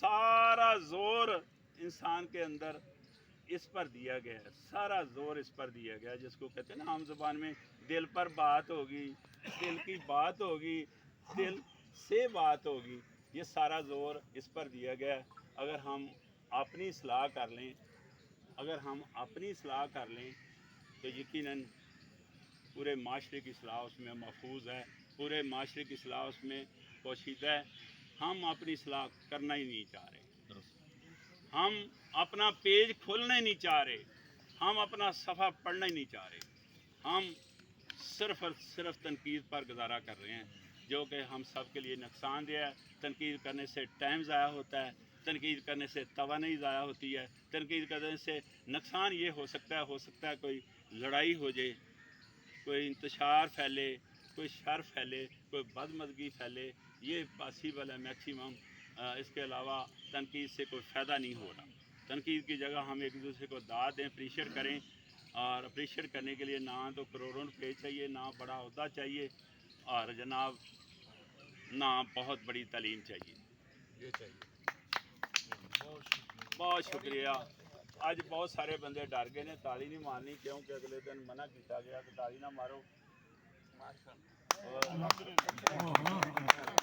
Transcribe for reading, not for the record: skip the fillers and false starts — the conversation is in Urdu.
سارا زور انسان کے اندر اس پر دیا گیا ہے، سارا زور اس پر دیا گیا ہے، جس کو کہتے ہیں نا عام زبان میں دل پر بات ہوگی، دل کی بات ہوگی، دل سے بات ہوگی، یہ سارا زور اس پر دیا گیا ہے۔ اگر ہم اپنی اصلاح کر لیں، اگر ہم اپنی اصلاح کر لیں تو یقیناً پورے معاشرے کی اصلاح اس میں محفوظ ہے، پورے معاشرے کی اصلاح اس میں پوشیدہ ہے۔ ہم اپنی اصلاح کرنا ہی نہیں چاہ رہے، ہم اپنا پیج کھولنا ہی نہیں چاہ رہے، ہم اپنا صفحہ پڑھنا ہی نہیں چاہ رہے، ہم صرف اور صرف تنقید پر گزارا کر رہے ہیں، جو کہ ہم سب کے لیے نقصان دہ ہے۔ تنقید کرنے سے ٹائم ضائع ہوتا ہے، تنقید کرنے سے توانائی ضائع ہوتی ہے، تنقید کرنے سے نقصان یہ ہو سکتا ہے کوئی لڑائی ہو جائے، کوئی انتشار پھیلے، کوئی شر پھیلے، کوئی بدمزگی پھیلے، یہ پاسبل ہے میکسیمم۔ اس کے علاوہ تنقید سے کوئی فائدہ نہیں ہو رہا۔ تنقید کی جگہ ہم ایک دوسرے کو داد دیں، اپریشیٹ کریں، اور اپریشیٹ کرنے کے لیے نہ تو کروڑوں روپے چاہیے، نہ بڑا عہدہ چاہیے، اور جناب نہ بہت بڑی تعلیم چاہیے، یہ چاہیے۔ بہت شکریہ۔ اج بہت سارے بندے ڈر گئے نے، تالی نہیں مارنی، کیونکہ اگلے دن منع کیا گیا کہ تالی نہ مارو۔